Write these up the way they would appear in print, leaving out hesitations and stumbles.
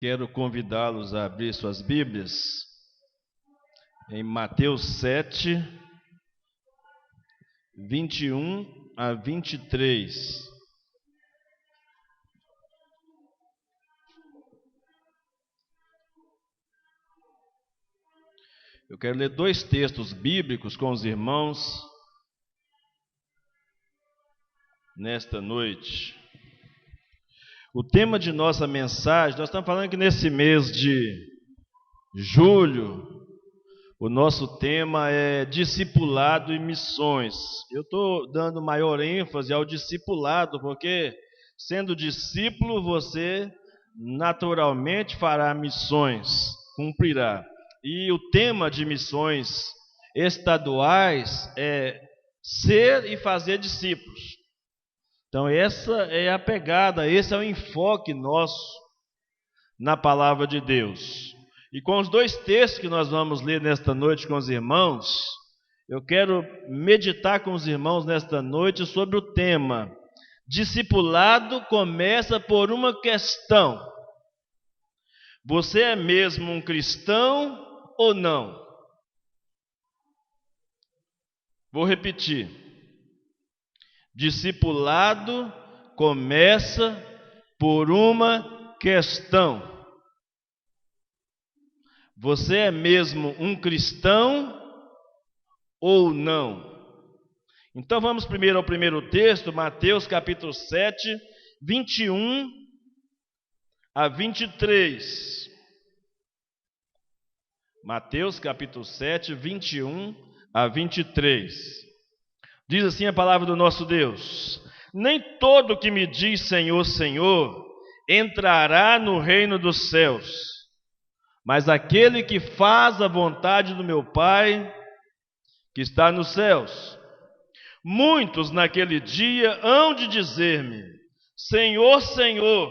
Quero convidá-los a abrir suas Bíblias em Mateus 7, 21 a 23. Eu quero ler dois textos bíblicos com os irmãos nesta noite. O tema de nossa mensagem, nós estamos falando que nesse mês de julho, o nosso tema é discipulado e missões. Eu estou dando maior ênfase ao discipulado, porque sendo discípulo, você naturalmente fará missões, cumprirá. E o tema de missões estaduais é ser e fazer discípulos. Então essa é a pegada, esse é o enfoque nosso na palavra de Deus. E com os dois textos que nós vamos ler nesta noite com os irmãos, eu quero meditar com os irmãos nesta noite sobre o tema: discipulado começa por uma questão. Você é mesmo um cristão ou não? Vou repetir. Discipulado começa por uma questão. Você é mesmo um cristão ou não? Então vamos primeiro ao primeiro texto, Mateus capítulo 7, 21 a 23. Mateus capítulo 7, 21 a 23. Diz assim a palavra do nosso Deus: nem todo que me diz Senhor, Senhor, entrará no reino dos céus, mas aquele que faz a vontade do meu Pai, que está nos céus. Muitos naquele dia hão de dizer-me: Senhor, Senhor,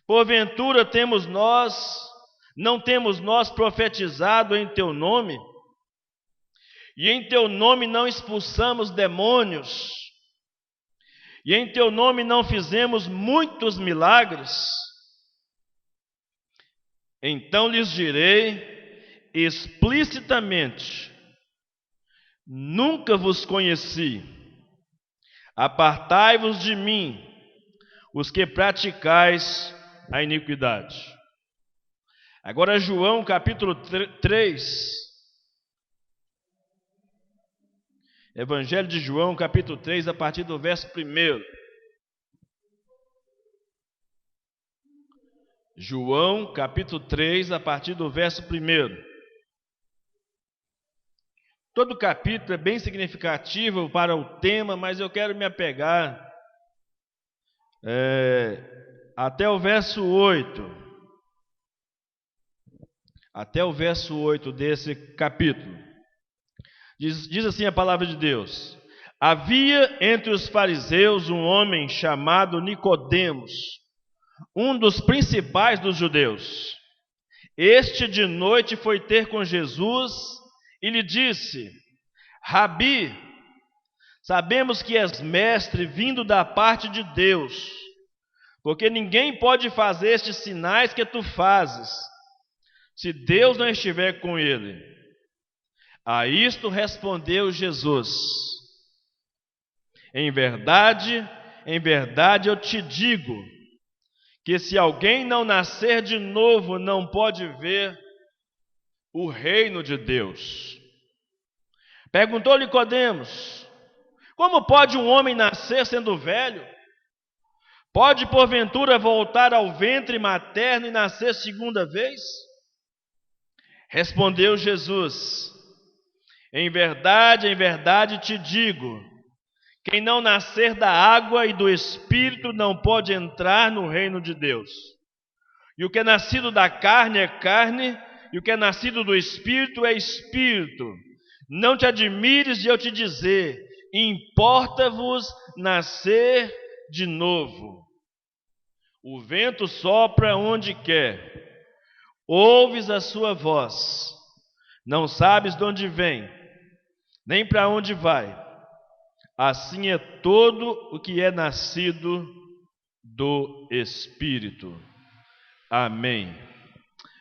porventura não temos nós profetizado em teu nome? E em teu nome não expulsamos demônios? E em teu nome não fizemos muitos milagres? Então lhes direi explicitamente: nunca vos conheci. Apartai-vos de mim, os que praticais a iniquidade. Agora João capítulo 3. Evangelho de João, capítulo 3, a partir do verso 1. João, capítulo 3, a partir do verso 1. Todo capítulo é bem significativo para o tema, mas eu quero me apegar até o verso 8. Até o verso 8 desse capítulo. Diz assim a palavra de Deus: havia entre os fariseus um homem chamado Nicodemos, um dos principais dos judeus. Este de noite foi ter com Jesus e lhe disse: Rabi, sabemos que és mestre vindo da parte de Deus, porque ninguém pode fazer estes sinais que tu fazes, se Deus não estiver com ele. A isto respondeu Jesus: em verdade eu te digo, que se alguém não nascer de novo, não pode ver o reino de Deus. Perguntou Nicodemos: como pode um homem nascer sendo velho? Pode porventura voltar ao ventre materno e nascer segunda vez? Respondeu Jesus: em verdade te digo, quem não nascer da água e do Espírito não pode entrar no reino de Deus. E o que é nascido da carne é carne, e o que é nascido do Espírito é Espírito. Não te admires de eu te dizer: importa-vos nascer de novo. O vento sopra onde quer, ouves a sua voz, não sabes de onde vem, nem para onde vai. Assim é todo o que é nascido do Espírito. Amém.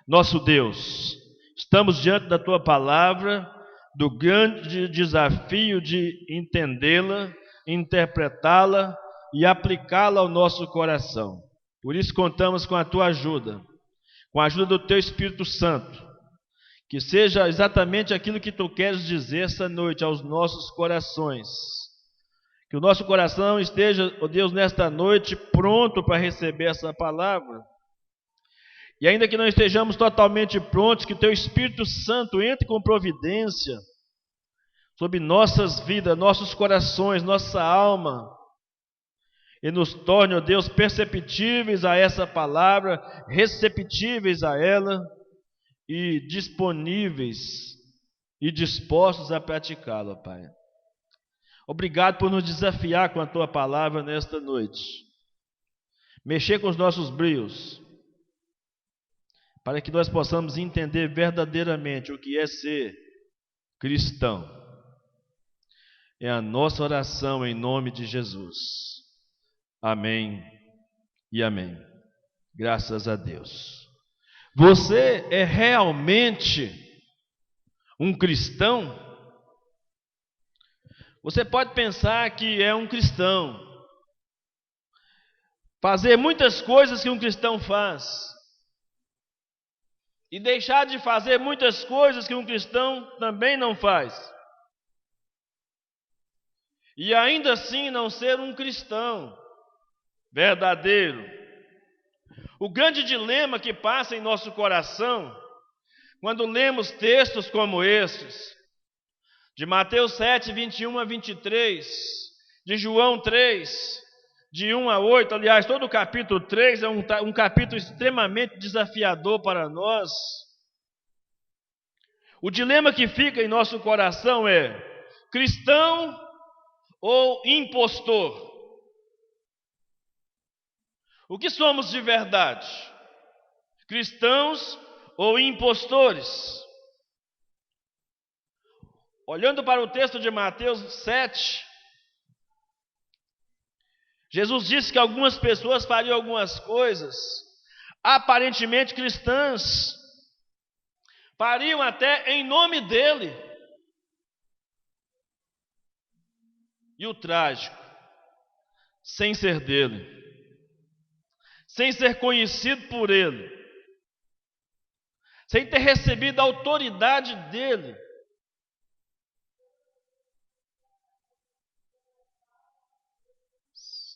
Nosso Deus, estamos diante da Tua palavra, do grande desafio de entendê-la, interpretá-la e aplicá-la ao nosso coração. Por isso contamos com a Tua ajuda, com a ajuda do Teu Espírito Santo, que seja exatamente aquilo que Tu queres dizer essa noite aos nossos corações. Que o nosso coração esteja, ó Deus, nesta noite pronto para receber essa palavra. E ainda que não estejamos totalmente prontos, que Teu Espírito Santo entre com providência sobre nossas vidas, nossos corações, nossa alma, e nos torne, ó Deus, perceptíveis a essa palavra, receptíveis a ela e disponíveis e dispostos a praticá-la, Pai. Obrigado por nos desafiar com a Tua palavra nesta noite. Mexer com os nossos brios, para que nós possamos entender verdadeiramente o que é ser cristão. É a nossa oração em nome de Jesus. Amém e amém. Graças a Deus. Você é realmente um cristão? Você pode pensar que é um cristão, fazer muitas coisas que um cristão faz, e deixar de fazer muitas coisas que um cristão também não faz, e ainda assim não ser um cristão verdadeiro. O grande dilema que passa em nosso coração, quando lemos textos como estes, de Mateus 7, 21 a 23, de João 3, de 1 a 8, aliás, todo o capítulo 3 é um capítulo extremamente desafiador para nós. O dilema que fica em nosso coração é: cristão ou impostor? O que somos de verdade? Cristãos ou impostores? Olhando para o texto de Mateus 7, Jesus disse que algumas pessoas fariam algumas coisas aparentemente cristãs, fariam até em nome dele. E o trágico, sem ser dele, sem ser conhecido por ele, sem ter recebido a autoridade dele,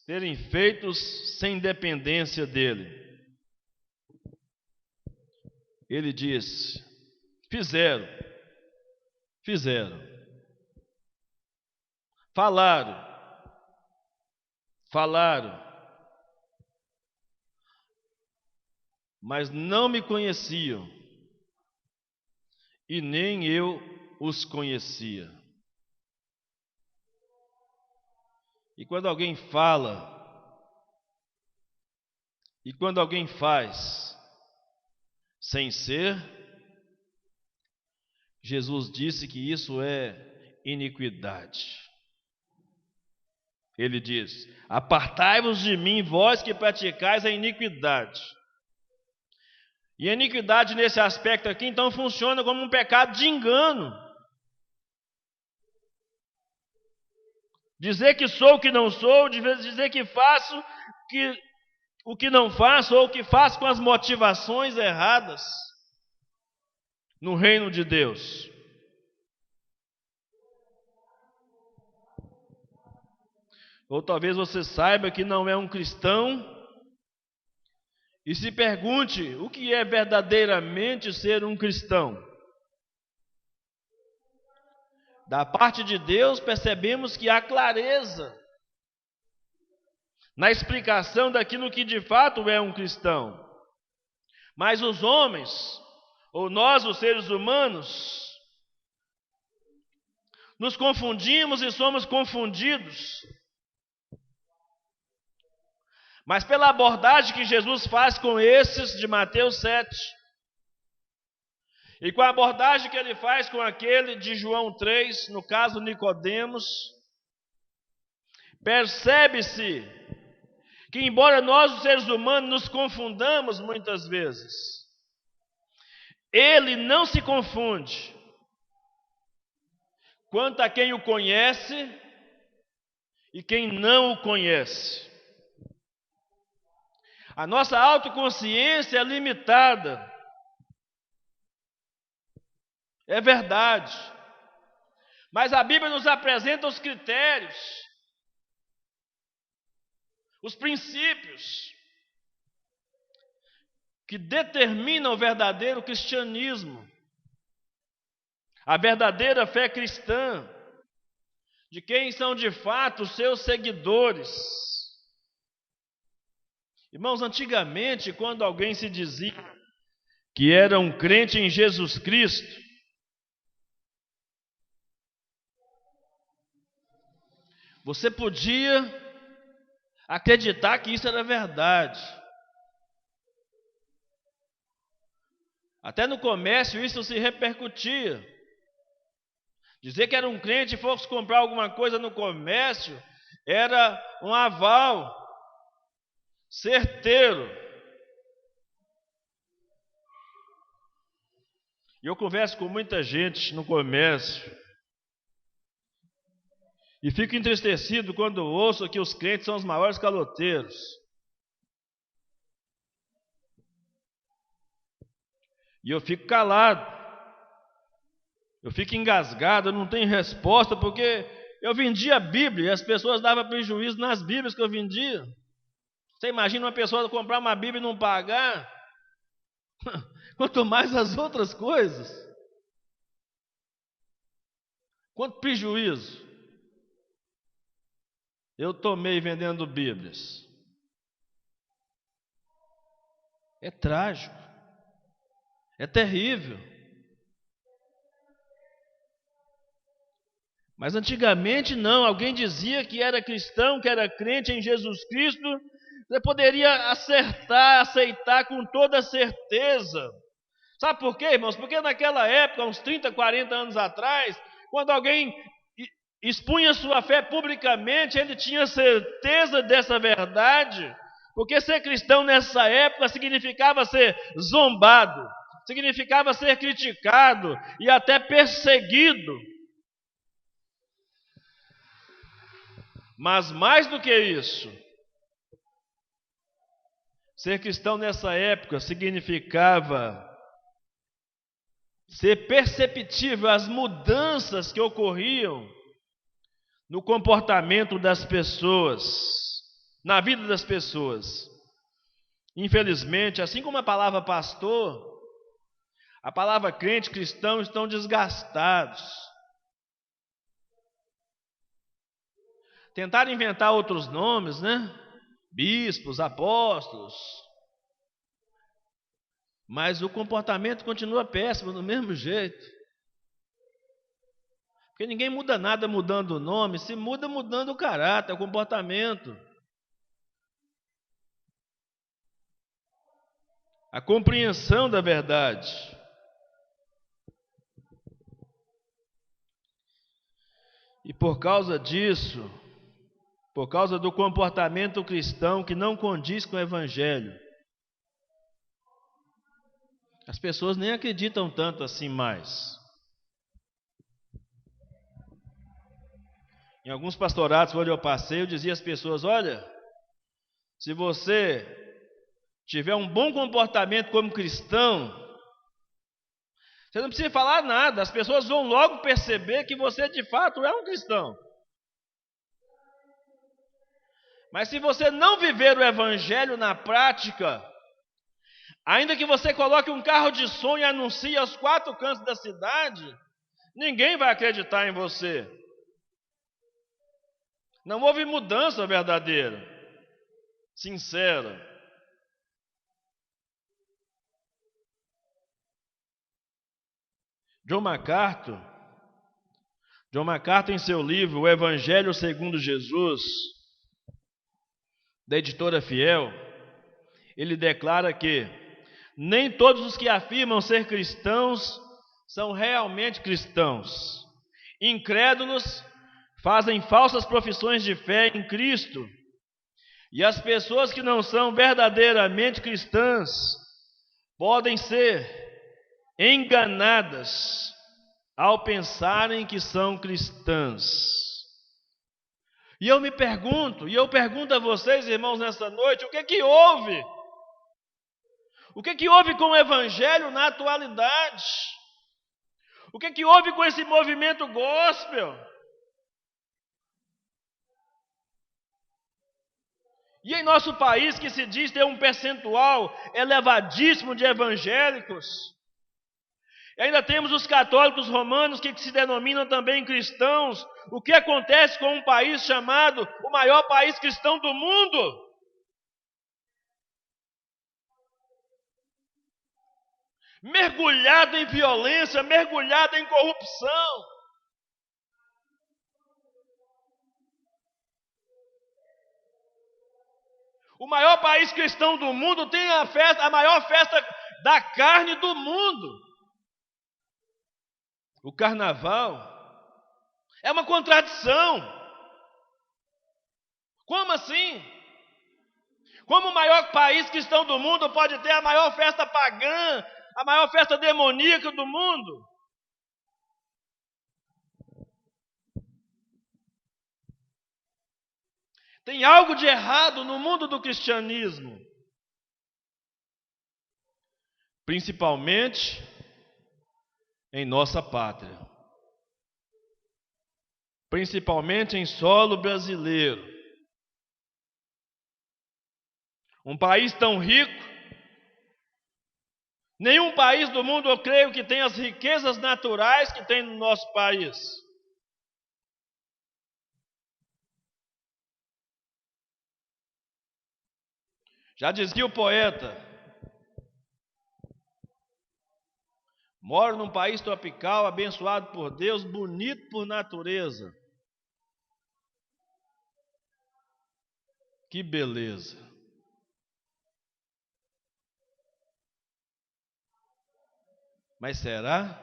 terem feitos sem dependência dele. Ele diz: fizeram, falaram, mas não me conheciam, e nem eu os conhecia. E quando alguém fala, e quando alguém faz sem ser, Jesus disse que isso é iniquidade. Ele diz: apartai-vos de mim, vós que praticais a iniquidade. E a iniquidade nesse aspecto aqui, então, funciona como um pecado de engano. Dizer que sou o que não sou, dizer que faço o que não faço, ou o que faço com as motivações erradas no reino de Deus. Ou talvez você saiba que não é um cristão e se pergunte o que é verdadeiramente ser um cristão. Da parte de Deus, percebemos que há clareza na explicação daquilo que de fato é um cristão. Mas os homens, ou nós, os seres humanos, nos confundimos e somos confundidos. Mas pela abordagem que Jesus faz com esses de Mateus 7, e com a abordagem que ele faz com aquele de João 3, no caso Nicodemos, percebe-se que embora nós, os seres humanos, nos confundamos muitas vezes, ele não se confunde quanto a quem o conhece e quem não o conhece. A nossa autoconsciência é limitada. É verdade. Mas a Bíblia nos apresenta os critérios, os princípios que determinam o verdadeiro cristianismo, a verdadeira fé cristã, de quem são de fato os seus seguidores. Irmãos, antigamente, quando alguém se dizia que era um crente em Jesus Cristo, você podia acreditar que isso era verdade. Até no comércio isso se repercutia. Dizer que era um crente e fosse comprar alguma coisa no comércio era um aval certeiro. E eu converso com muita gente no comércio e fico entristecido quando ouço que os crentes são os maiores caloteiros. E eu fico calado. Eu fico engasgado, eu não tenho resposta, porque eu vendia a Bíblia e as pessoas davam prejuízo nas Bíblias que eu vendia. Você imagina uma pessoa comprar uma Bíblia e não pagar? Quanto mais as outras coisas. Quanto prejuízo eu tomei vendendo Bíblias. É trágico. É terrível. Mas antigamente não, alguém dizia que era cristão, que era crente em Jesus Cristo, você poderia aceitar com toda certeza. Sabe por quê, irmãos? Porque naquela época, uns 30, 40 anos atrás, quando alguém expunha sua fé publicamente, ele tinha certeza dessa verdade, porque ser cristão nessa época significava ser zombado, significava ser criticado e até perseguido. Mas mais do que isso, ser cristão nessa época significava ser perceptível as mudanças que ocorriam no comportamento das pessoas, na vida das pessoas. Infelizmente, assim como a palavra pastor, a palavra crente, cristão estão desgastados. Tentaram inventar outros nomes, né? Bispos, apóstolos. Mas o comportamento continua péssimo do mesmo jeito. Porque ninguém muda nada mudando o nome, se muda mudando o caráter, o comportamento. A compreensão da verdade. E por causa disso, por causa do comportamento cristão que não condiz com o Evangelho, as pessoas nem acreditam tanto assim mais. Em alguns pastoratos onde eu passei, eu dizia às pessoas: olha, se você tiver um bom comportamento como cristão, você não precisa falar nada, as pessoas vão logo perceber que você de fato é um cristão. Mas se você não viver o Evangelho na prática, ainda que você coloque um carro de som e anuncie aos 4 cantos da cidade, ninguém vai acreditar em você. Não houve mudança verdadeira, sincera. John MacArthur, em seu livro O Evangelho segundo Jesus, da editora Fiel, ele declara que nem todos os que afirmam ser cristãos são realmente cristãos. Incrédulos fazem falsas profissões de fé em Cristo E as pessoas que não são verdadeiramente cristãs podem ser enganadas ao pensarem que são cristãs. E eu me pergunto, e eu pergunto a vocês, irmãos, nessa noite, o que que houve? O que que houve com o Evangelho na atualidade? O que que houve com esse movimento gospel? E em nosso país, que se diz ter um percentual elevadíssimo de evangélicos, e ainda temos os católicos romanos que se denominam também cristãos, o que acontece com um país chamado o maior país cristão do mundo? Mergulhado em violência, mergulhado em corrupção. O maior país cristão do mundo tem a maior festa da carne do mundo. O carnaval é uma contradição. Como assim? Como o maior país cristão do mundo pode ter a maior festa pagã, a maior festa demoníaca do mundo? Tem algo de errado no mundo do cristianismo. Principalmente em nossa pátria. Principalmente em solo brasileiro. Um país tão rico. Nenhum país do mundo, eu creio, que tem as riquezas naturais que tem no nosso país. Já dizia o poeta: moro num país tropical, abençoado por Deus, bonito por natureza. Que beleza! Mas será?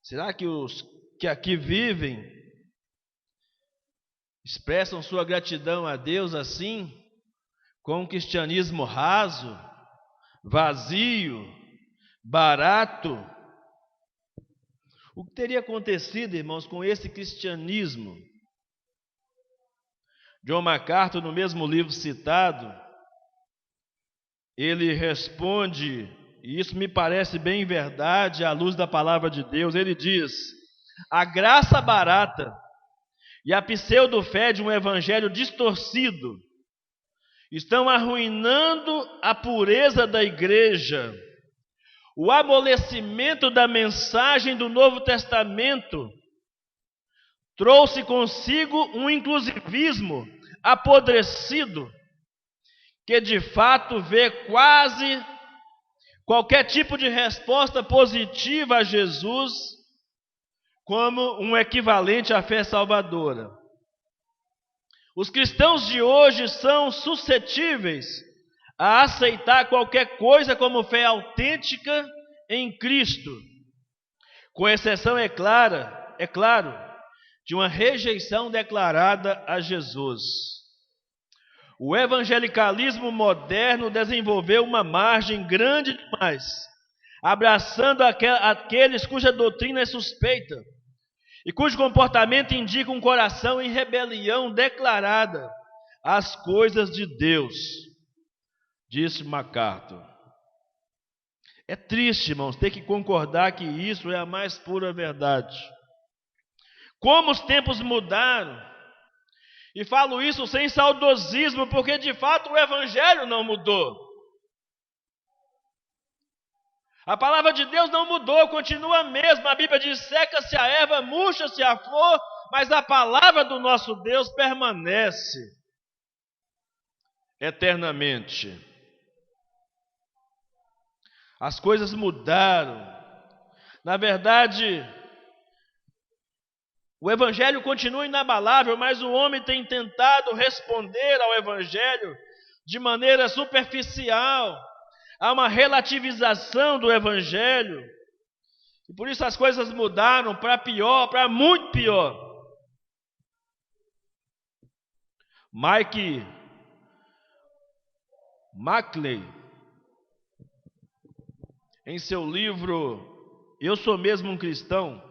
Será que os que aqui vivem expressam sua gratidão a Deus assim, com um cristianismo raso, vazio, barato? O que teria acontecido, irmãos, com esse cristianismo? John MacArthur, no mesmo livro citado, ele responde, e isso me parece bem verdade à luz da palavra de Deus. Ele diz: a graça barata e a pseudo-fé de um evangelho distorcido estão arruinando a pureza da igreja. O amolecimento da mensagem do Novo Testamento trouxe consigo um inclusivismo apodrecido, que de fato vê quase qualquer tipo de resposta positiva a Jesus como um equivalente à fé salvadora. Os cristãos de hoje são suscetíveis a aceitar qualquer coisa como fé autêntica em Cristo, com exceção, é claro, de uma rejeição declarada a Jesus. O evangelicalismo moderno desenvolveu uma margem grande demais, abraçando aqueles cuja doutrina é suspeita e cujo comportamento indica um coração em rebelião declarada às coisas de Deus, disse MacArthur. É triste, irmãos, ter que concordar que isso é a mais pura verdade. Como os tempos mudaram, e falo isso sem saudosismo, porque de fato o evangelho não mudou. A palavra de Deus não mudou, continua a mesma. A Bíblia diz: seca-se a erva, murcha-se a flor, mas a palavra do nosso Deus permanece eternamente. As coisas mudaram. Na verdade, o evangelho continua inabalável, mas o homem tem tentado responder ao evangelho de maneira superficial. Há uma relativização do evangelho. E por isso as coisas mudaram para pior, para muito pior. Mike Mackley, em seu livro Eu Sou Mesmo um Cristão,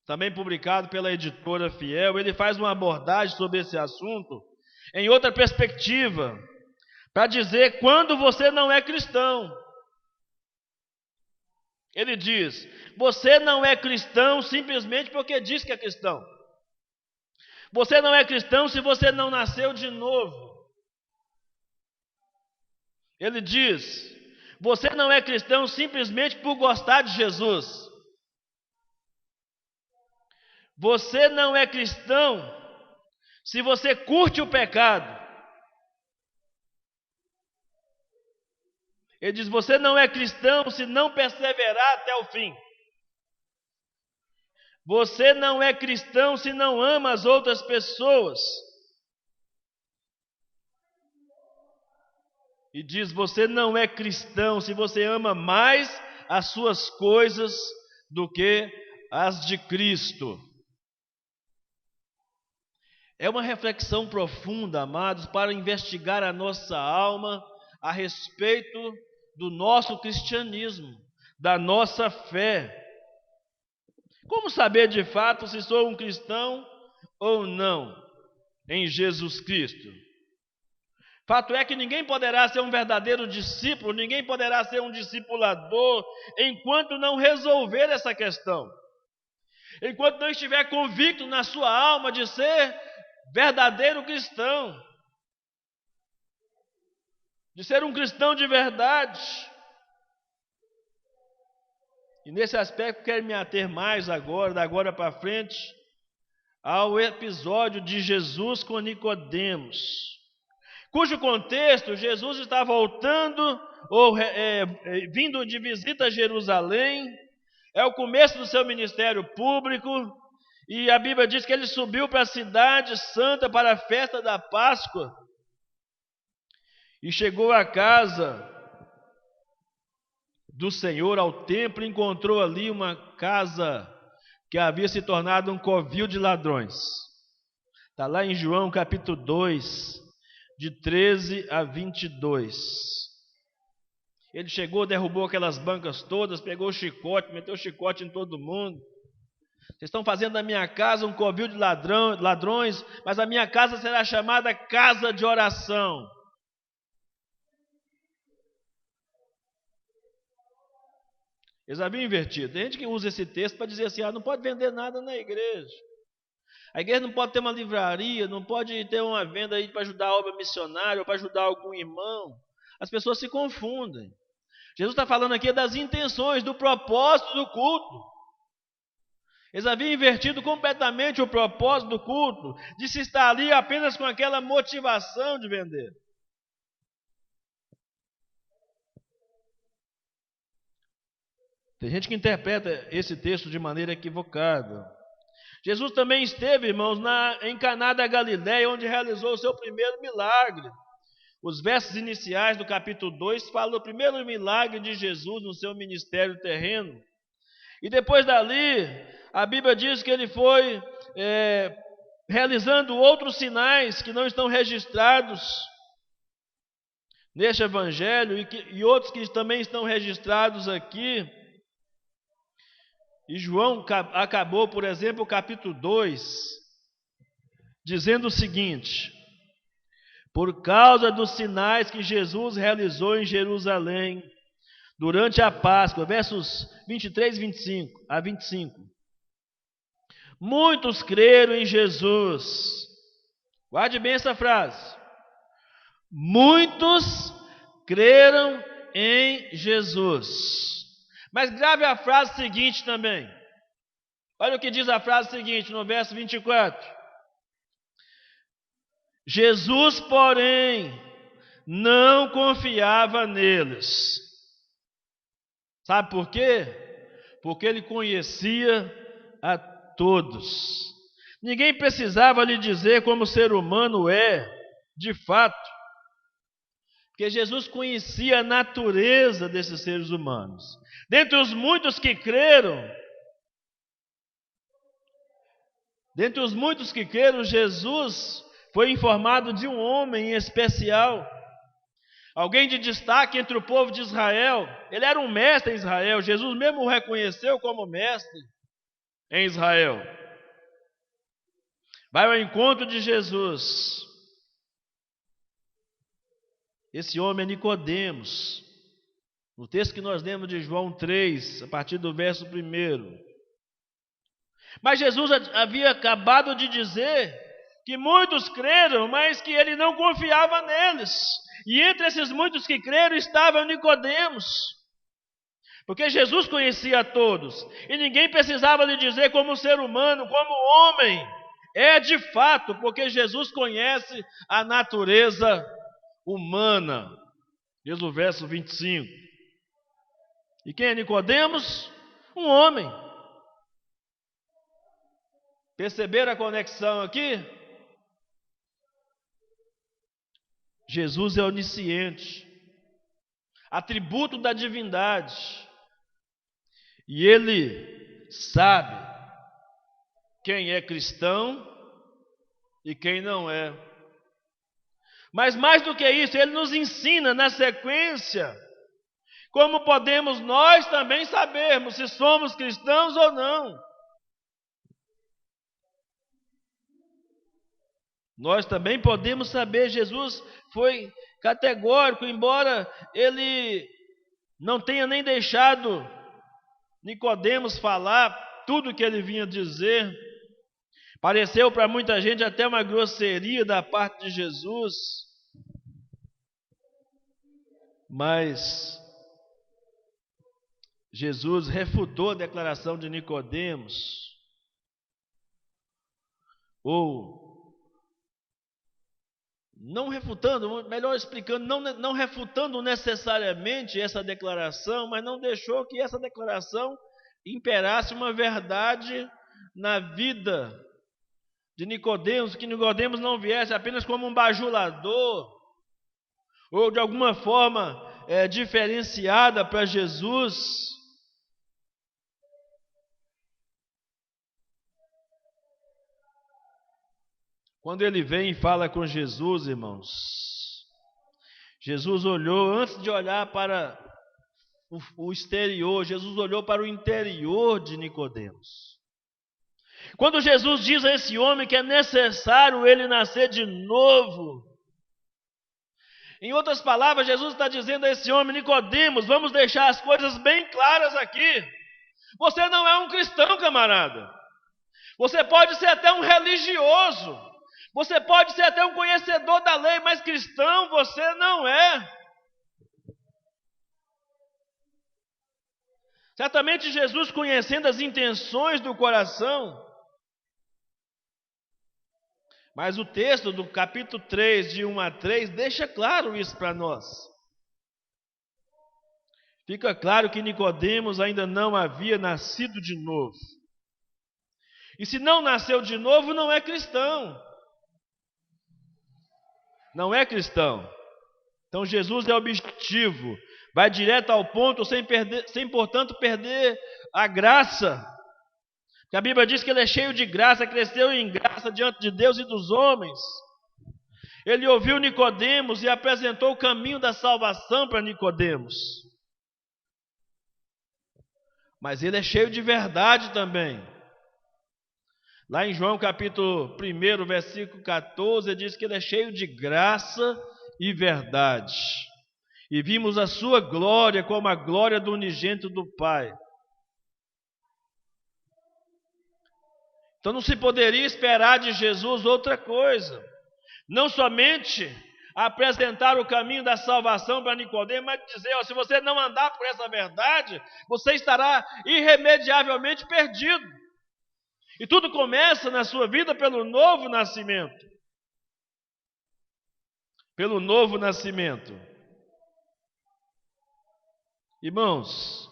também publicado pela editora Fiel, ele faz uma abordagem sobre esse assunto em outra perspectiva, para dizer quando você não é cristão. Ele diz: você não é cristão simplesmente porque diz que é cristão. Você não é cristão se você não nasceu de novo. Ele diz: você não é cristão simplesmente por gostar de Jesus. Você não é cristão se você curte o pecado. Ele diz: você não é cristão se não perseverar até o fim. Você não é cristão se não ama as outras pessoas. E diz: você não é cristão se você ama mais as suas coisas do que as de Cristo. É uma reflexão profunda, amados, para investigar a nossa alma a respeito do nosso cristianismo, da nossa fé. Como saber de fato se sou um cristão ou não em Jesus Cristo? Fato é que ninguém poderá ser um verdadeiro discípulo, ninguém poderá ser um discipulador enquanto não resolver essa questão. Enquanto não estiver convicto na sua alma de ser verdadeiro cristão, de ser um cristão de verdade. E nesse aspecto quero me ater mais agora, da agora para frente, ao episódio de Jesus com Nicodemos, cujo contexto, Jesus está voltando, vindo de visita a Jerusalém, é o começo do seu ministério público, e a Bíblia diz que ele subiu para a cidade santa para a festa da Páscoa, e chegou à casa do Senhor, ao templo, e encontrou ali uma casa que havia se tornado um covil de ladrões. Está lá em João capítulo 2, de 13 a 22. Ele chegou, derrubou aquelas bancas todas, pegou o chicote, meteu o chicote em todo mundo. Vocês estão fazendo da minha casa um covil de ladrões, mas a minha casa será chamada casa de oração. Eles haviam invertido. Tem gente que usa esse texto para dizer assim: não pode vender nada na igreja. A igreja não pode ter uma livraria, não pode ter uma venda aí para ajudar a obra missionária ou para ajudar algum irmão. As pessoas se confundem. Jesus está falando aqui das intenções, do propósito do culto. Eles haviam invertido completamente o propósito do culto, de se estar ali apenas com aquela motivação de vender. Tem gente que interpreta esse texto de maneira equivocada. Jesus também esteve, irmãos, em Caná da Galileia, onde realizou o seu primeiro milagre. Os versos iniciais do capítulo 2 falam do primeiro milagre de Jesus no seu ministério terreno. E depois dali, a Bíblia diz que ele foi realizando outros sinais que não estão registrados neste evangelho e outros que também estão registrados aqui. E João acabou, por exemplo, o capítulo 2, dizendo o seguinte: por causa dos sinais que Jesus realizou em Jerusalém durante a Páscoa, versos 23 a 25. Muitos creram em Jesus. Guarde bem essa frase. Muitos creram em Jesus. Mas grave a frase seguinte também. Olha o que diz a frase seguinte no verso 24. Jesus, porém, não confiava neles. Sabe por quê? Porque ele conhecia a todos. Ninguém precisava lhe dizer como o ser humano é, de fato. Porque Jesus conhecia a natureza desses seres humanos. Dentre os muitos que creram, Jesus foi informado de um homem em especial, alguém de destaque entre o povo de Israel. Ele era um mestre em Israel. Jesus mesmo o reconheceu como mestre em Israel. Vai ao encontro de Jesus. Esse homem é Nicodemos. No texto que nós lemos de João 3, a partir do verso 1. Mas Jesus havia acabado de dizer que muitos creram, mas que ele não confiava neles. E entre esses muitos que creram estava Nicodemos. Porque Jesus conhecia a todos, e ninguém precisava lhe dizer como ser humano, como homem. É de fato, porque Jesus conhece a natureza humana. Diz o verso 25. E quem é Nicodemos? Um homem. Perceberam a conexão aqui? Jesus é onisciente, atributo da divindade, e ele sabe quem é cristão e quem não é. Mas mais do que isso, ele nos ensina na sequência como podemos nós também sabermos se somos cristãos ou não. Nós também podemos saber. Jesus foi categórico, embora ele não tenha nem deixado Nicodemos falar tudo o que ele vinha dizer. Pareceu para muita gente até uma grosseria da parte de Jesus. Mas Jesus refutou a declaração de Nicodemos, ou não refutando, melhor explicando, não refutando necessariamente essa declaração, mas não deixou que essa declaração imperasse uma verdade na vida de Nicodemos, que Nicodemos não viesse apenas como um bajulador, ou de alguma forma diferenciada para Jesus. Quando ele vem e fala com Jesus, irmãos, Jesus olhou, antes de olhar para o exterior, Jesus olhou para o interior de Nicodemos. Quando Jesus diz a esse homem que é necessário ele nascer de novo, em outras palavras, Jesus está dizendo a esse homem: Nicodemos, vamos deixar as coisas bem claras aqui. Você não é um cristão, camarada. Você pode ser até um religioso. Você pode ser até um conhecedor da lei, mas cristão você não é. Certamente Jesus, conhecendo as intenções do coração, mas o texto do capítulo 3, de 1 a 3, deixa claro isso para nós. Fica claro que Nicodemos ainda não havia nascido de novo. E se não nasceu de novo, não é cristão. Não é cristão. Então Jesus é objetivo, vai direto ao ponto, sem portanto perder a graça. Porque a Bíblia diz que ele é cheio de graça, cresceu em graça diante de Deus e dos homens. Ele ouviu Nicodemos e apresentou o caminho da salvação para Nicodemos. Mas ele é cheio de verdade também. Lá em João capítulo 1, versículo 14, diz que ele é cheio de graça e verdade. E vimos a sua glória como a glória do unigênito do Pai. Então não se poderia esperar de Jesus outra coisa. Não somente apresentar o caminho da salvação para Nicodemos, mas dizer: se você não andar por essa verdade, você estará irremediavelmente perdido. E tudo começa na sua vida pelo novo nascimento. Pelo novo nascimento. Irmãos,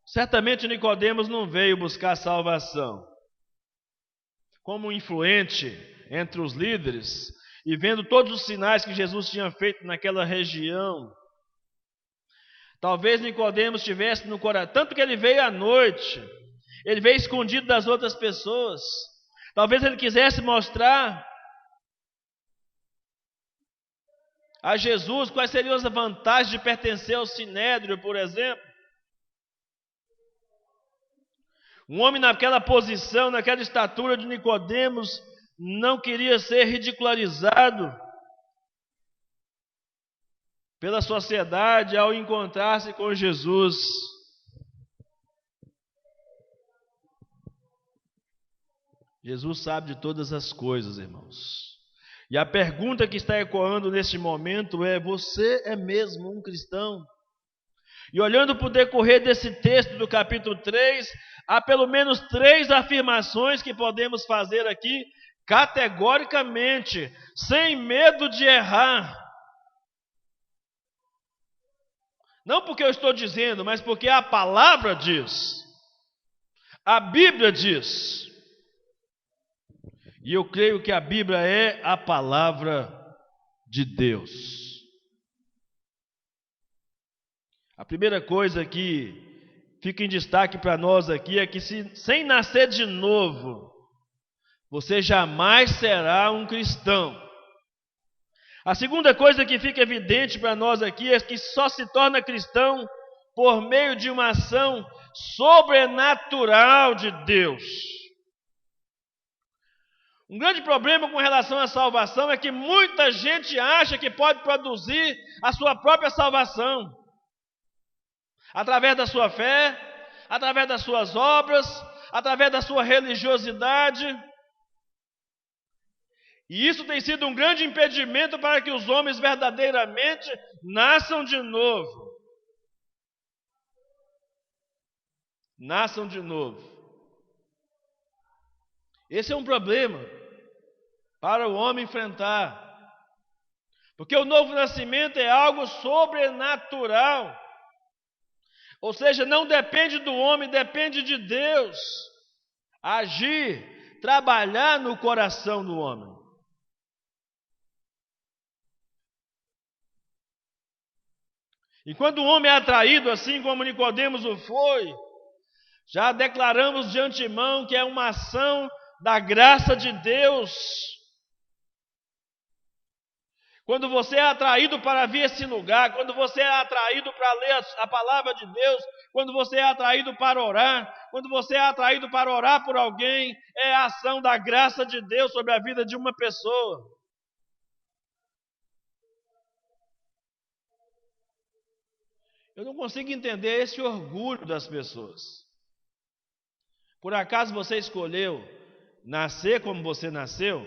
certamente Nicodemos não veio buscar salvação. Como influente entre os líderes, e vendo todos os sinais que Jesus tinha feito naquela região, talvez Nicodemos tivesse no coração, tanto que ele veio à noite, ele veio escondido das outras pessoas. Talvez ele quisesse mostrar a Jesus quais seriam as vantagens de pertencer ao Sinédrio, por exemplo. Um homem naquela posição, naquela estatura de Nicodemos, não queria ser ridicularizado pela sociedade ao encontrar-se com Jesus. Jesus sabe de todas as coisas, irmãos. E a pergunta que está ecoando neste momento é: você é mesmo um cristão? E olhando para o decorrer desse texto do capítulo 3, há pelo menos 3 afirmações que podemos fazer aqui, categoricamente, sem medo de errar. Não porque eu estou dizendo, mas porque a palavra diz. A Bíblia diz. E eu creio que a Bíblia é a palavra de Deus. A primeira coisa que fica em destaque para nós aqui é que sem nascer de novo, você jamais será um cristão. A segunda coisa que fica evidente para nós aqui é que só se torna cristão por meio de uma ação sobrenatural de Deus. Um grande problema com relação à salvação é que muita gente acha que pode produzir a sua própria salvação. Através da sua fé, através das suas obras, através da sua religiosidade. E isso tem sido um grande impedimento para que os homens verdadeiramente nasçam de novo. Nasçam de novo. Esse é um problema para o homem enfrentar. Porque o novo nascimento é algo sobrenatural. Ou seja, não depende do homem, depende de Deus agir, trabalhar no coração do homem. E quando o homem é atraído, assim como Nicodemos o foi, já declaramos de antemão que é uma ação da graça de Deus. Quando você é atraído para vir a esse lugar, quando você é atraído para ler a palavra de Deus, quando você é atraído para orar, quando você é atraído para orar por alguém, é a ação da graça de Deus sobre a vida de uma pessoa. Eu não consigo entender esse orgulho das pessoas. Por acaso você escolheu nascer como você nasceu?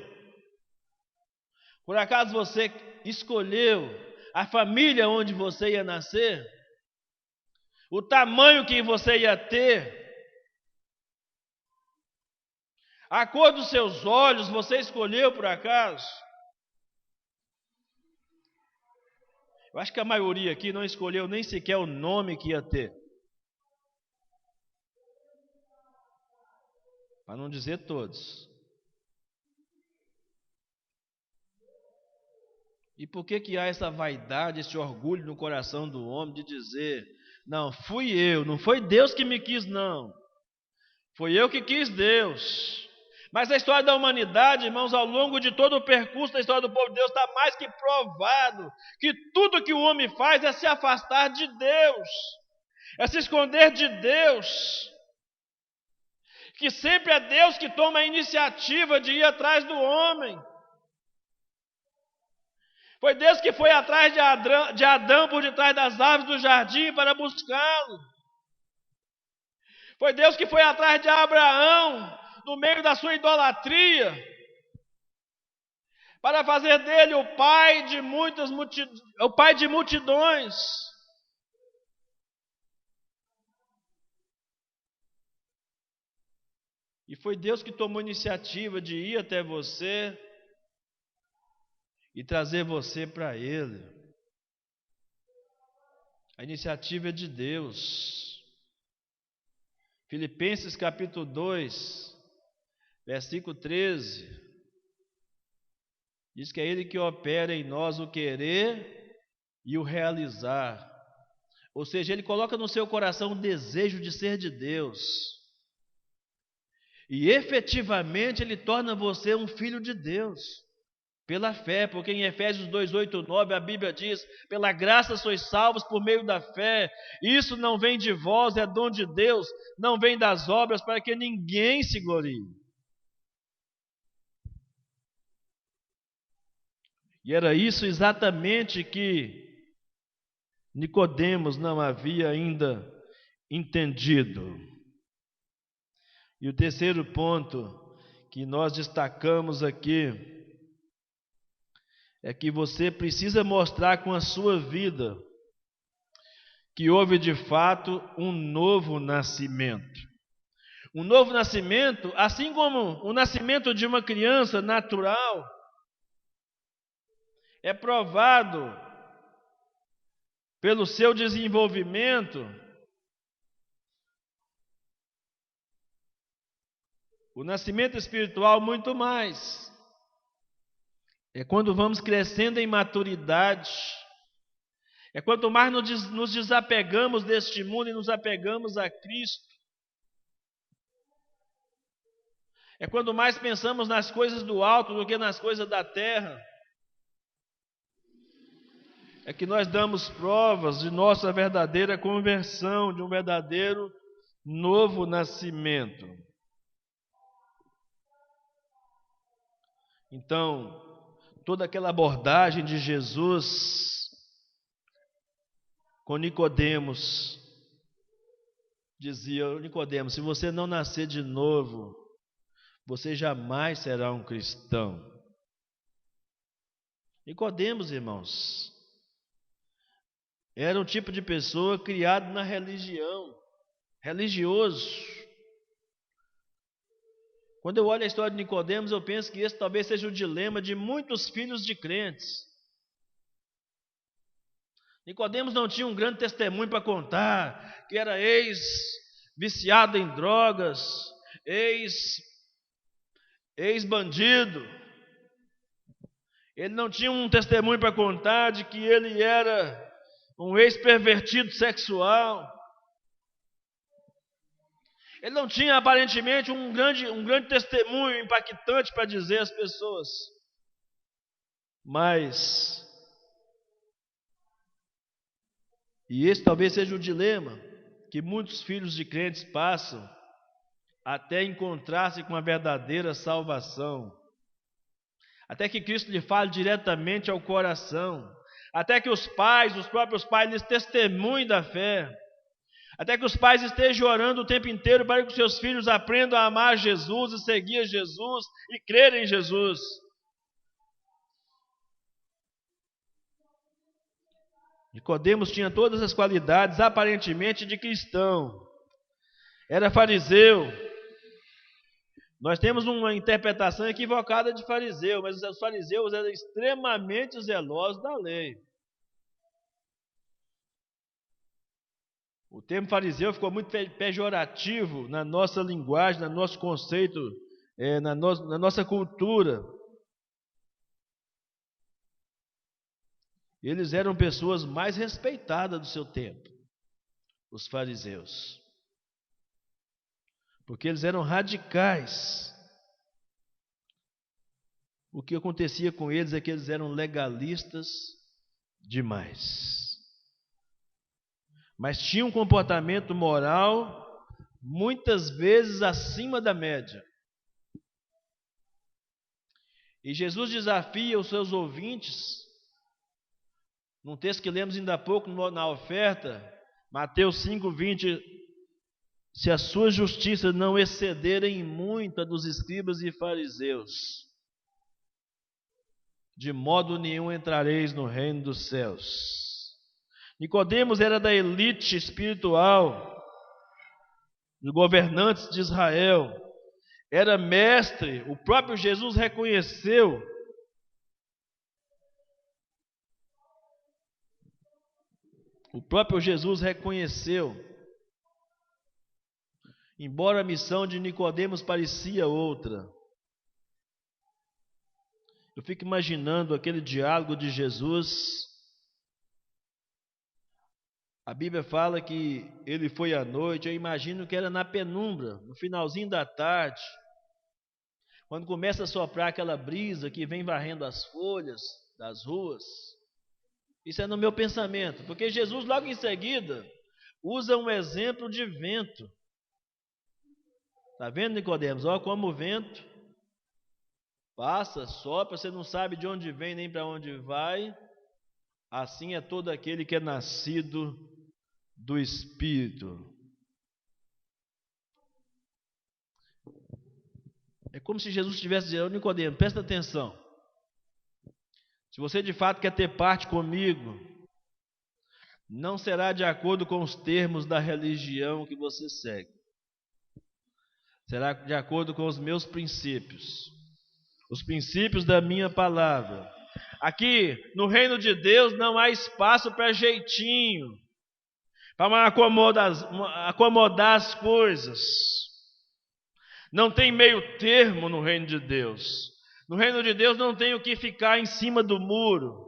Por acaso você escolheu a família onde você ia nascer? O tamanho que você ia ter? A cor dos seus olhos você escolheu por acaso? Eu acho que a maioria aqui não escolheu nem sequer o nome que ia ter. Para não dizer todos. E por que há essa vaidade, esse orgulho no coração do homem de dizer: não, fui eu, não foi Deus que me quis, não. Foi eu que quis Deus. Mas a história da humanidade, irmãos, ao longo de todo o percurso da história do povo de Deus, está mais que provado que tudo que o homem faz é se afastar de Deus, é se esconder de Deus. Que sempre é Deus que toma a iniciativa de ir atrás do homem. Foi Deus que foi atrás de Adão por detrás das árvores do jardim para buscá-lo. Foi Deus que foi atrás de Abraão no meio da sua idolatria para fazer dele o pai de multidões. E foi Deus que tomou a iniciativa de ir até você e trazer você para Ele. A iniciativa é de Deus. Filipenses capítulo 2, versículo 13, diz que é Ele que opera em nós o querer e o realizar. Ou seja, Ele coloca no seu coração o desejo de ser de Deus. E efetivamente Ele torna você um filho de Deus, pela fé, porque em Efésios 2, 8, 9 a Bíblia diz: pela graça sois salvos por meio da fé, isso não vem de vós, é dom de Deus, não vem das obras, para que ninguém se glorie. E era isso exatamente que Nicodemos não havia ainda entendido. E o terceiro ponto que nós destacamos aqui é que você precisa mostrar com a sua vida que houve de fato um novo nascimento. Um novo nascimento, assim como o nascimento de uma criança natural, é provado pelo seu desenvolvimento. O nascimento espiritual, muito mais. É quando vamos crescendo em maturidade. É quanto mais nos desapegamos deste mundo e nos apegamos a Cristo. É quando mais pensamos nas coisas do alto do que nas coisas da terra. É que nós damos provas de nossa verdadeira conversão, de um verdadeiro novo nascimento. Então, toda aquela abordagem de Jesus com Nicodemos, dizia: Nicodemos, se você não nascer de novo, você jamais será um cristão. Nicodemos, irmãos, era um tipo de pessoa criado na religião, religioso. Quando eu olho a história de Nicodemos, eu penso que esse talvez seja o dilema de muitos filhos de crentes. Nicodemos não tinha um grande testemunho para contar, que era ex-viciado em drogas, ex-bandido. Ele não tinha um testemunho para contar de que ele era um ex-pervertido sexual. Ele não tinha aparentemente um grande testemunho impactante para dizer às pessoas. Mas, e esse talvez seja o dilema que muitos filhos de crentes passam até encontrar-se com a verdadeira salvação. Até que Cristo lhe fale diretamente ao coração. Até que os próprios pais, lhes testemunhem da fé. Até que os pais estejam orando o tempo inteiro para que os seus filhos aprendam a amar Jesus e seguir Jesus e crer em Jesus. Nicodemos tinha todas as qualidades aparentemente de cristão. Era fariseu. Nós temos uma interpretação equivocada de fariseu, mas os fariseus eram extremamente zelosos da lei. O termo fariseu ficou muito pejorativo na nossa linguagem, no nosso conceito, na nossa cultura. Eles eram pessoas mais respeitadas do seu tempo, os fariseus. Porque eles eram radicais. O que acontecia com eles é que eles eram legalistas demais. Mas tinham um comportamento moral muitas vezes acima da média. E Jesus desafia os seus ouvintes, num texto que lemos ainda há pouco na oferta, Mateus 5:20, se a sua justiça não exceder em muito a dos escribas e fariseus, de modo nenhum entrareis no reino dos céus. Nicodemos era da elite espiritual, dos governantes de Israel, era mestre, o próprio Jesus reconheceu. O próprio Jesus reconheceu. Embora a missão de Nicodemos parecia outra. Eu fico imaginando aquele diálogo de Jesus. A Bíblia fala que ele foi à noite, eu imagino que era na penumbra, no finalzinho da tarde. Quando começa a soprar aquela brisa que vem varrendo as folhas das ruas. Isso é no meu pensamento, porque Jesus logo em seguida usa um exemplo de vento. Está vendo, Nicodemos? Olha como o vento passa, sopra, você não sabe de onde vem nem para onde vai. Assim é todo aquele que é nascido do Espírito. É como se Jesus estivesse dizendo: Nicodemo, presta atenção. Se você de fato quer ter parte comigo, não será de acordo com os termos da religião que você segue. Será de acordo com os meus princípios. Os princípios da minha palavra. Aqui, no reino de Deus, não há espaço para jeitinho, para acomodar as coisas. Não tem meio termo no reino de Deus. No reino de Deus não tem o que ficar em cima do muro.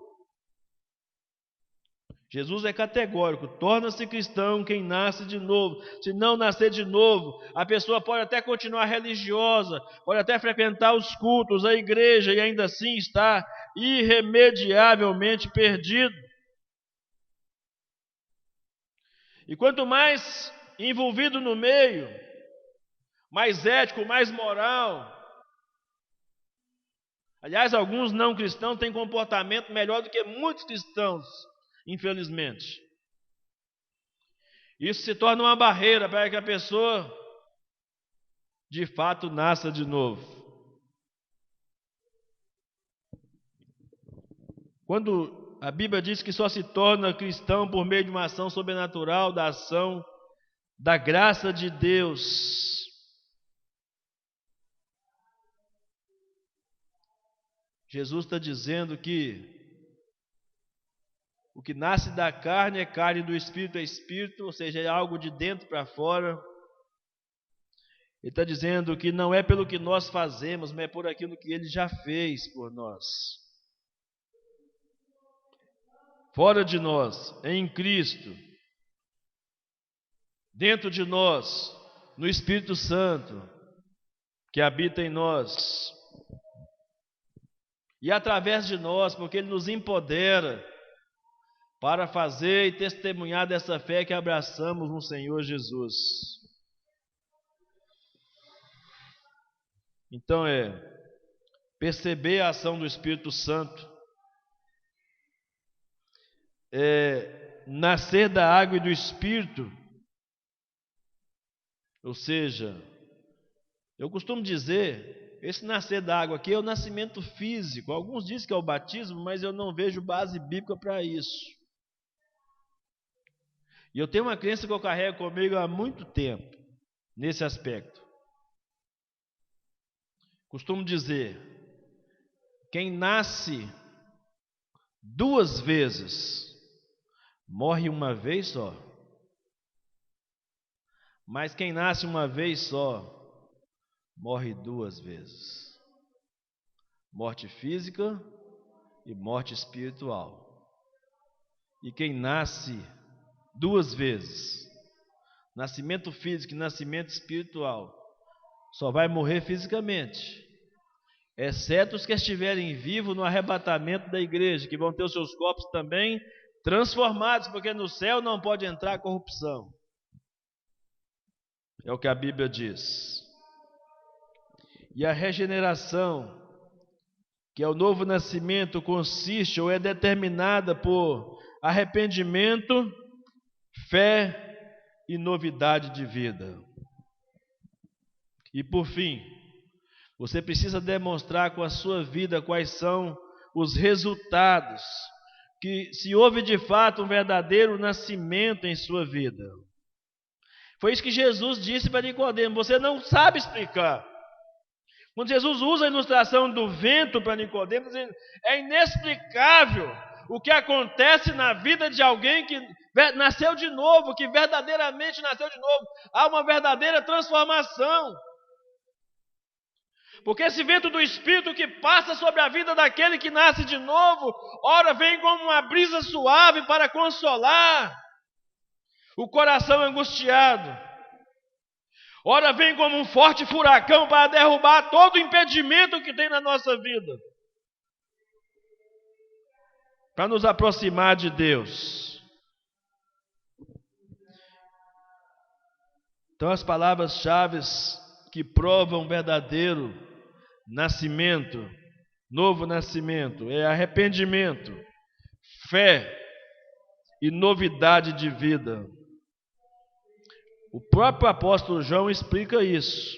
Jesus é categórico: torna-se cristão quem nasce de novo. Se não nascer de novo, a pessoa pode até continuar religiosa, pode até frequentar os cultos, a igreja, e ainda assim está irremediavelmente perdido. E quanto mais envolvido no meio, mais ético, mais moral. Aliás, alguns não cristãos têm comportamento melhor do que muitos cristãos, infelizmente. Isso se torna uma barreira para que a pessoa de fato nasça de novo. Quando a Bíblia diz que só se torna cristão por meio de uma ação sobrenatural, da ação da graça de Deus, Jesus está dizendo que o que nasce da carne é carne, do espírito é espírito, ou seja, é algo de dentro para fora. Ele está dizendo que não é pelo que nós fazemos, mas é por aquilo que Ele já fez por nós. Fora de nós, em Cristo, dentro de nós, no Espírito Santo, que habita em nós, e através de nós, porque Ele nos empodera para fazer e testemunhar dessa fé que abraçamos no Senhor Jesus. Então perceber a ação do Espírito Santo, nascer da água e do Espírito, ou seja, eu costumo dizer, esse nascer da água aqui é o nascimento físico. Alguns dizem que é o batismo, mas eu não vejo base bíblica para isso. E eu tenho uma crença que eu carrego comigo há muito tempo, nesse aspecto. Costumo dizer, quem nasce 2 vezes, morre uma vez só. Mas quem nasce uma vez só, morre 2 vezes. Morte física e morte espiritual. E quem nasce 2 vezes, nascimento físico e nascimento espiritual, só vai morrer fisicamente, exceto os que estiverem vivos no arrebatamento da igreja, que vão ter os seus corpos também transformados, porque no céu não pode entrar corrupção. É o que a Bíblia diz. E a regeneração, que é o novo nascimento, consiste ou é determinada por arrependimento, fé e novidade de vida. E por fim, você precisa demonstrar com a sua vida quais são os resultados, que se houve de fato um verdadeiro nascimento em sua vida. Foi isso que Jesus disse para Nicodemo: você não sabe explicar. Quando Jesus usa a ilustração do vento para Nicodemo, é inexplicável o que acontece na vida de alguém que nasceu de novo, que verdadeiramente nasceu de novo. Há uma verdadeira transformação. Porque esse vento do Espírito que passa sobre a vida daquele que nasce de novo, ora vem como uma brisa suave para consolar o coração angustiado. ora vem como um forte furacão para derrubar todo o impedimento que tem na nossa vida, para nos aproximar de Deus. Então, as palavras-chave que provam verdadeiro nascimento, novo nascimento, é arrependimento, fé e novidade de vida. O próprio apóstolo João explica isso.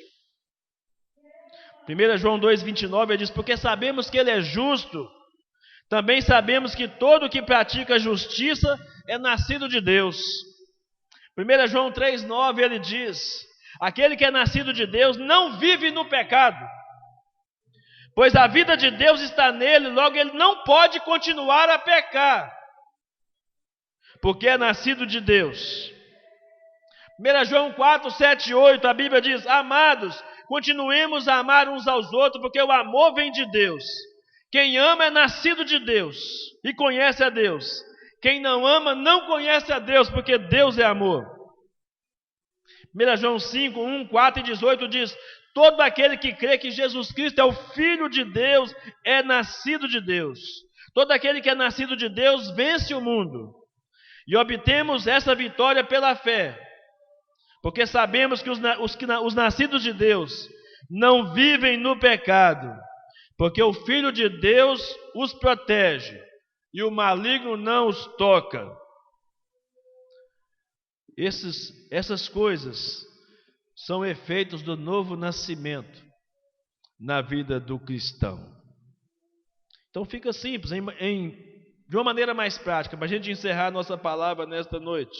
1 João 2,29, ele diz: porque sabemos que ele é justo, também sabemos que todo que pratica justiça é nascido de Deus. 1 João 3,9, ele diz: aquele que é nascido de Deus não vive no pecado, pois a vida de Deus está nele, logo ele não pode continuar a pecar, porque é nascido de Deus. 1 João 4, 7 e 8, a Bíblia diz: amados, continuemos a amar uns aos outros, porque o amor vem de Deus. Quem ama é nascido de Deus e conhece a Deus. Quem não ama não conhece a Deus, porque Deus é amor. 1 João 5, 1, 4 e 18 diz: todo aquele que crê que Jesus Cristo é o Filho de Deus é nascido de Deus. Todo aquele que é nascido de Deus vence o mundo. E obtemos essa vitória pela fé, porque sabemos que os nascidos de Deus não vivem no pecado, porque o Filho de Deus os protege e o maligno não os toca. Essas coisas são efeitos do novo nascimento na vida do cristão. Então fica simples, de uma maneira mais prática, para a gente encerrar nossa palavra nesta noite.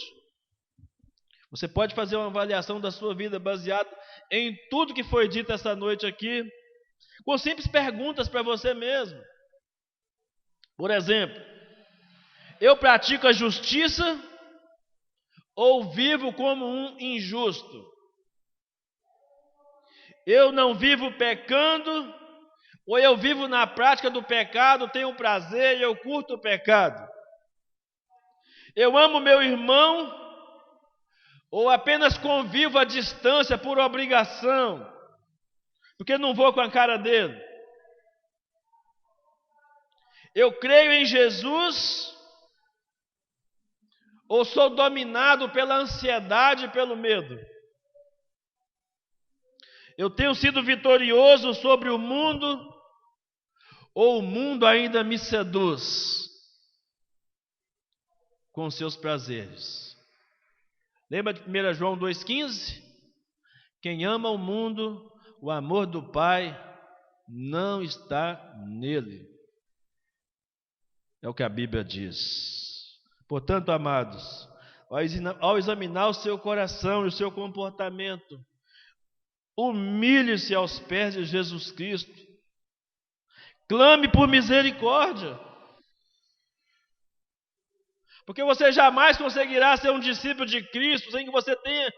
Você pode fazer uma avaliação da sua vida baseado em tudo que foi dito essa noite aqui, com simples perguntas para você mesmo. Por exemplo, eu pratico a justiça ou vivo como um injusto? Eu não vivo pecando, ou eu vivo na prática do pecado, tenho prazer e eu curto o pecado? Eu amo meu irmão, ou apenas convivo à distância por obrigação, porque não vou com a cara dele? Eu creio em Jesus, ou sou dominado pela ansiedade e pelo medo? Eu tenho sido vitorioso sobre o mundo, ou o mundo ainda me seduz com seus prazeres? Lembra de 1 João 2,15? Quem ama o mundo, o amor do Pai não está nele. É o que a Bíblia diz. Portanto, amados, ao examinar o seu coração e o seu comportamento, humilhe-se aos pés de Jesus Cristo. Clame por misericórdia. Porque você jamais conseguirá ser um discípulo de Cristo sem que você tenha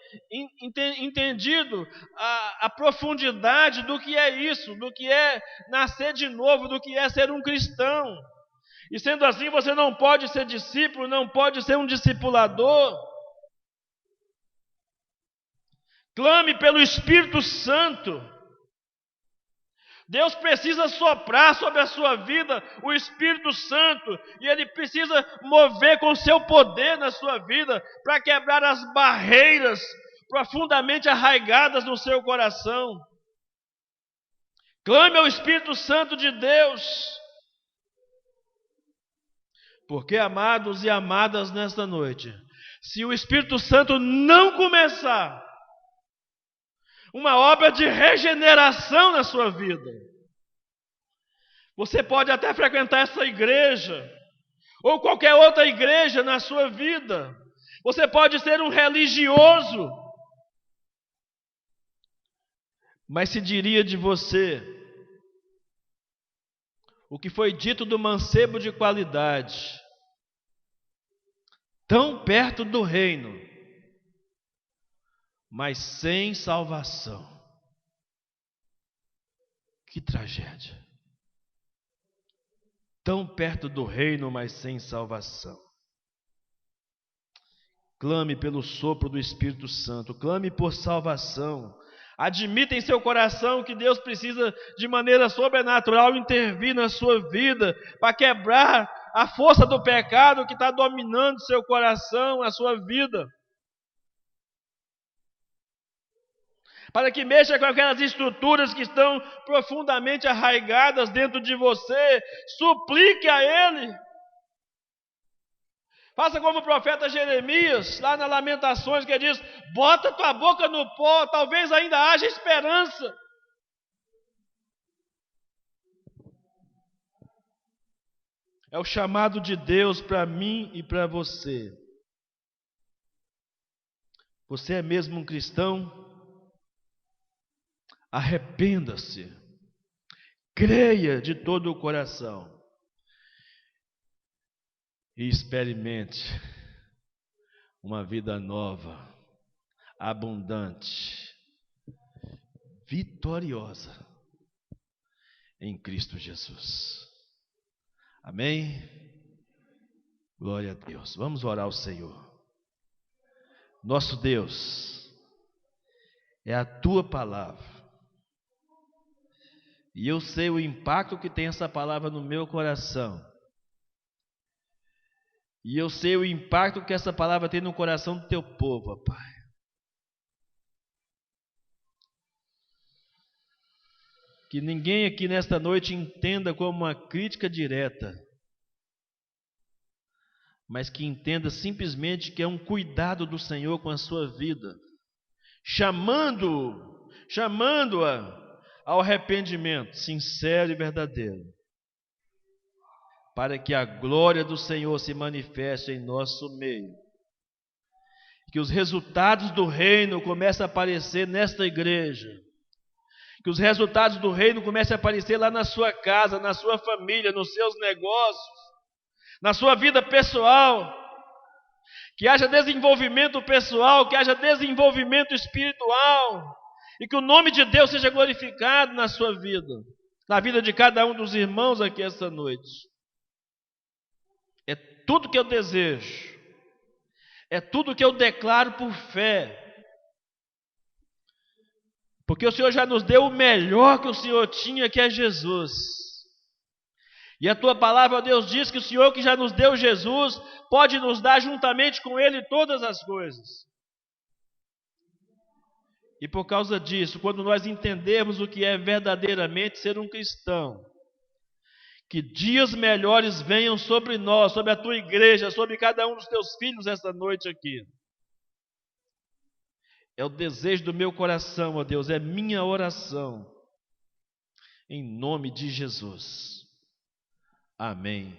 entendido a profundidade do que é isso, do que é nascer de novo, do que é ser um cristão. E sendo assim, você não pode ser discípulo, não pode ser um discipulador. Clame pelo Espírito Santo. Deus precisa soprar sobre a sua vida o Espírito Santo, e Ele precisa mover com seu poder na sua vida, para quebrar as barreiras profundamente arraigadas no seu coração. Clame ao Espírito Santo de Deus. Porque, amados e amadas, nesta noite, se o Espírito Santo não começar uma obra de regeneração na sua vida, você pode até frequentar essa igreja, ou qualquer outra igreja na sua vida, você pode ser um religioso, mas se diria de você o que foi dito do mancebo de qualidade: tão perto do reino, mas sem salvação. Que tragédia! Tão perto do reino, mas sem salvação. Clame pelo sopro do Espírito Santo, clame por salvação. Admita em seu coração que Deus precisa de maneira sobrenatural intervir na sua vida para quebrar a força do pecado que está dominando seu coração, a sua vida. Para que mexa com aquelas estruturas que estão profundamente arraigadas dentro de você, suplique a Ele. Faça como o profeta Jeremias, lá nas Lamentações, que diz: bota tua boca no pó, talvez ainda haja esperança. É o chamado de Deus para mim e para você. Você é mesmo um cristão? Arrependa-se. Creia de todo o coração. E experimente uma vida nova, abundante, vitoriosa em Cristo Jesus. Amém? Glória a Deus. Vamos orar ao Senhor. Nosso Deus, é a Tua palavra. E eu sei o impacto que tem essa palavra no meu coração. E eu sei o impacto que essa palavra tem no coração do Teu povo, ó Pai. Que ninguém aqui nesta noite entenda como uma crítica direta, mas que entenda simplesmente que é um cuidado do Senhor com a sua vida, chamando-a ao arrependimento sincero e verdadeiro, para que a glória do Senhor se manifeste em nosso meio. Que os resultados do reino comecem a aparecer nesta igreja. Que os resultados do reino comecem a aparecer lá na sua casa, na sua família, nos seus negócios, na sua vida pessoal. Que haja desenvolvimento pessoal, que haja desenvolvimento espiritual. E que o nome de Deus seja glorificado na sua vida, na vida de cada um dos irmãos aqui esta noite. É tudo que eu desejo, é tudo que eu declaro por fé, porque o Senhor já nos deu o melhor que o Senhor tinha, que é Jesus. E a Tua palavra, ó Deus, diz que o Senhor que já nos deu Jesus, pode nos dar juntamente com Ele todas as coisas. E por causa disso, quando nós entendemos o que é verdadeiramente ser um cristão, que dias melhores venham sobre nós, sobre a Tua igreja, sobre cada um dos Teus filhos esta noite aqui. É o desejo do meu coração, ó Deus, é minha oração, em nome de Jesus. Amém.